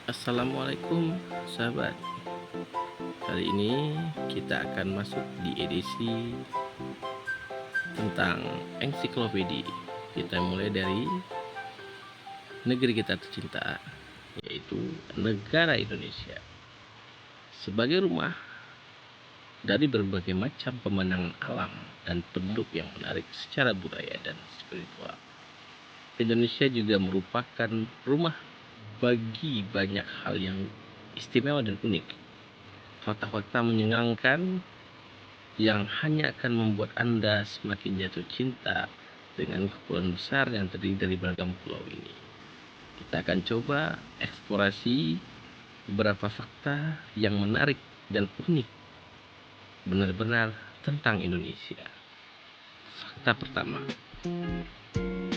Assalamualaikum sahabat. Kali ini kita akan masuk di edisi tentang ensiklopedia. Kita mulai dari negeri kita tercinta, yaitu negara Indonesia. Sebagai rumah dari berbagai macam pemandangan alam dan penduduk yang menarik secara budaya dan spiritual, Indonesia juga merupakan rumah bagi banyak hal yang istimewa dan unik. Fakta-fakta menyenangkan yang hanya akan membuat Anda semakin jatuh cinta dengan kepulauan besar yang terdiri dari beragam pulau ini. Kita akan coba eksplorasi beberapa fakta yang menarik dan unik benar-benar tentang Indonesia. Fakta pertama,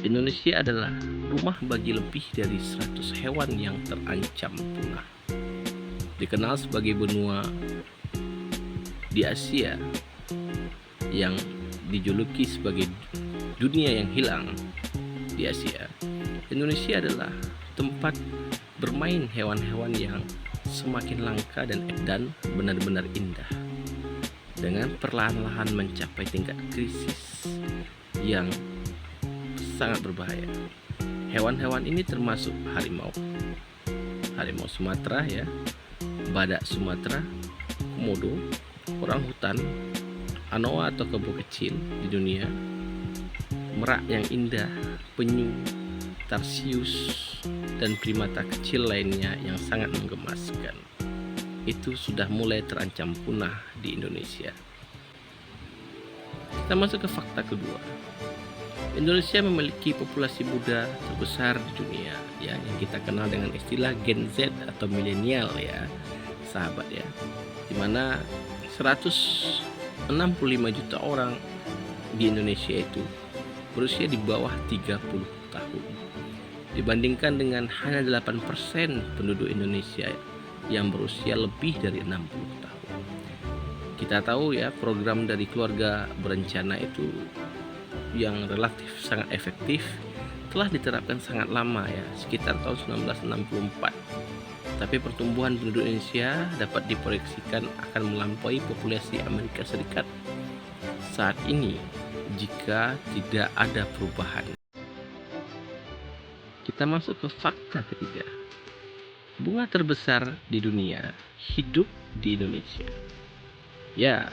Indonesia adalah rumah bagi lebih dari 100 hewan yang terancam punah. Dikenal sebagai benua di Asia yang dijuluki sebagai dunia yang hilang di Asia. Indonesia adalah tempat bermain hewan-hewan yang semakin langka dan benar-benar indah, dengan perlahan-lahan mencapai tingkat krisis yang sangat berbahaya. Hewan-hewan ini termasuk harimau Sumatera ya, badak Sumatera, komodo, orangutan, anoa atau kebo kecil di dunia, merak yang indah, penyu, tarsius, dan primata kecil lainnya yang sangat menggemaskan. Itu sudah mulai terancam punah di Indonesia. Kita masuk ke fakta kedua. Indonesia memiliki populasi muda terbesar di dunia ya, yang kita kenal dengan istilah Gen Z atau milenial ya, sahabat ya. Dimana 165 juta orang di Indonesia itu berusia di bawah 30 tahun. Dibandingkan dengan hanya 8% penduduk Indonesia yang berusia lebih dari 60 tahun. Kita tahu ya, program dari keluarga berencana itu yang relatif sangat efektif telah diterapkan sangat lama ya, sekitar tahun 1964. Tapi pertumbuhan penduduk Indonesia dapat diproyeksikan akan melampaui populasi Amerika Serikat saat ini jika tidak ada perubahan. Kita masuk ke fakta ketiga. Bunga terbesar di dunia hidup di Indonesia. Ya,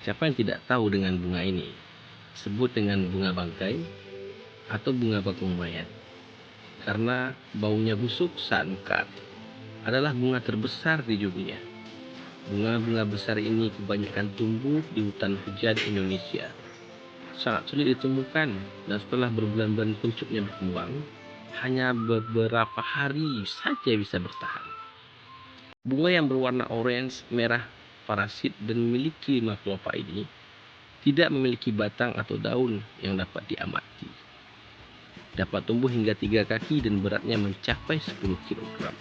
siapa yang tidak tahu dengan bunga ini? Sebut dengan bunga bangkai atau bunga bakung mayat, karena baunya busuk saat mekar. Adalah bunga terbesar di dunia. Bunga-bunga besar ini kebanyakan tumbuh di hutan hujan Indonesia. Sangat sulit ditemukan, dan setelah berbulan-bulan puncuknya berkembang, hanya beberapa hari saja bisa bertahan. Bunga yang berwarna orange, merah, parasit, dan memiliki 5 kelopak ini tidak memiliki batang atau daun yang dapat diamati. Dapat tumbuh hingga 3 kaki dan beratnya mencapai 10 kg.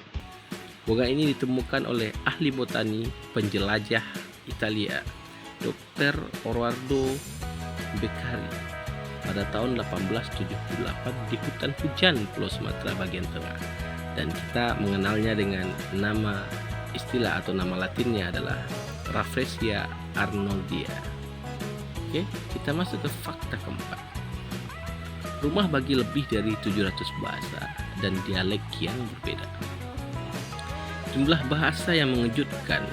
Bunga ini ditemukan oleh ahli botani penjelajah Italia, Dr. Orlando Beccari pada tahun 1878 di hutan hujan Pulau Sumatera bagian tengah. Dan kita mengenalnya dengan nama istilah atau nama latinnya adalah Rafflesia arnoldia. Oke, kita masuk ke fakta keempat. Rumah bagi lebih dari 700 bahasa dan dialek yang berbeda. Jumlah bahasa yang mengejutkan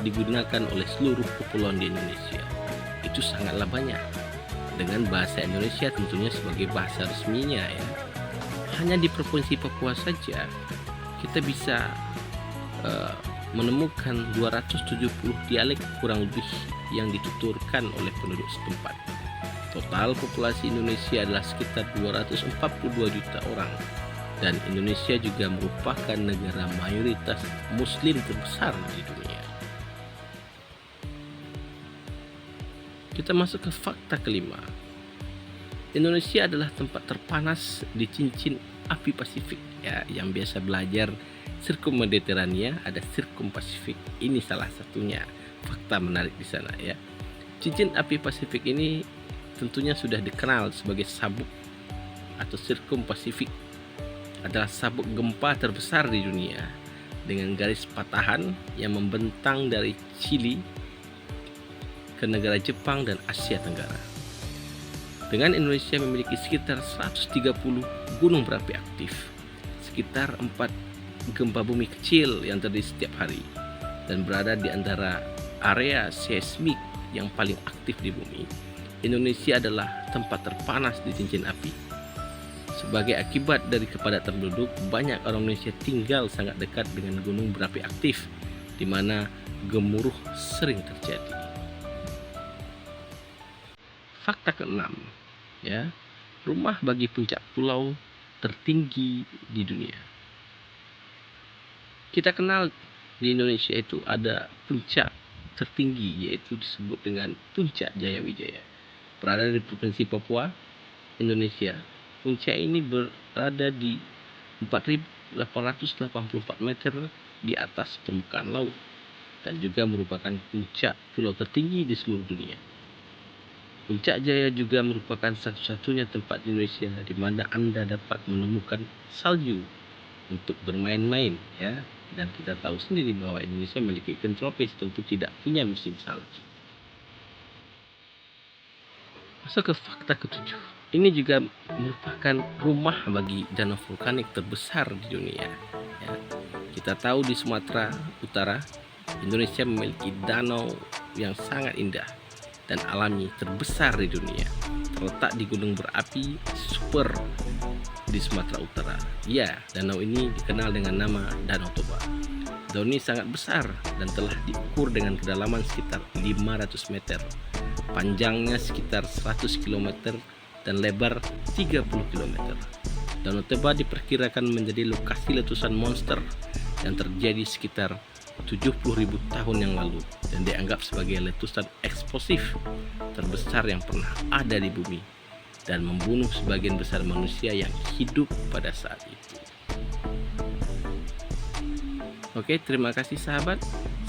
digunakan oleh seluruh kepulauan di Indonesia. Itu sangatlah banyak. Dengan bahasa Indonesia tentunya sebagai bahasa resminya ya. Hanya di Provinsi Papua saja kita bisa menemukan 270 dialek kurang lebih yang dituturkan oleh penduduk setempat. Total populasi Indonesia adalah sekitar 242 juta orang, dan Indonesia juga merupakan negara mayoritas muslim terbesar di dunia. Kita masuk ke fakta kelima. Indonesia adalah tempat terpanas di cincin api Pasifik ya, yang biasa belajar Sirkum Mediterania ada Sirkum Pasifik. Ini salah satunya fakta menarik di sana ya. Cincin api Pasifik ini tentunya sudah dikenal sebagai sabuk atau Sirkum Pasifik. Adalah sabuk gempa terbesar di dunia dengan garis patahan yang membentang dari Chili ke negara Jepang dan Asia Tenggara. Dengan Indonesia memiliki sekitar 130 gunung berapi aktif, sekitar 4 gempa bumi kecil yang terjadi setiap hari, dan berada di antara area seismik yang paling aktif di bumi. Indonesia adalah tempat terpanas di cincin api. Sebagai akibat dari kepadatan penduduk, banyak orang Indonesia tinggal sangat dekat dengan gunung berapi aktif, di mana gemuruh sering terjadi. Fakta keenam, ya, rumah bagi puncak pulau tertinggi di dunia. Kita kenal di Indonesia itu ada puncak tertinggi, yaitu disebut dengan Puncak Jayawijaya, berada di Provinsi Papua, Indonesia. Puncak ini berada di 4.884 meter di atas permukaan laut, dan juga merupakan puncak pulau tertinggi di seluruh dunia. Puncak Jaya juga merupakan satu-satunya tempat di Indonesia di mana Anda dapat menemukan salju untuk bermain-main, ya. Dan kita tahu sendiri bahwa Indonesia memiliki iklim tropis, tentu tidak punya musim salju. Masuk ke fakta ketujuh. Ini juga merupakan rumah bagi danau vulkanik terbesar di dunia, ya. Kita tahu di Sumatera Utara, Indonesia memiliki danau yang sangat indah dan alami terbesar di dunia, terletak di gunung berapi super di Sumatera Utara. Ya, danau ini dikenal dengan nama Danau Toba. Danau ini sangat besar dan telah diukur dengan kedalaman sekitar 500 meter, panjangnya sekitar 100 km dan lebar 30 km. Danau Toba diperkirakan menjadi lokasi letusan monster yang terjadi sekitar 70.000 tahun yang lalu dan dianggap sebagai letusan eksplosif terbesar yang pernah ada di bumi dan membunuh sebagian besar manusia yang hidup pada saat itu. Oke, terima kasih sahabat.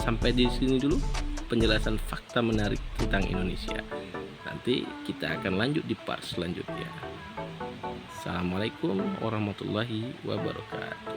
Sampai di sini dulu penjelasan fakta menarik tentang Indonesia. Nanti kita akan lanjut di part selanjutnya. Assalamualaikum warahmatullahi wabarakatuh.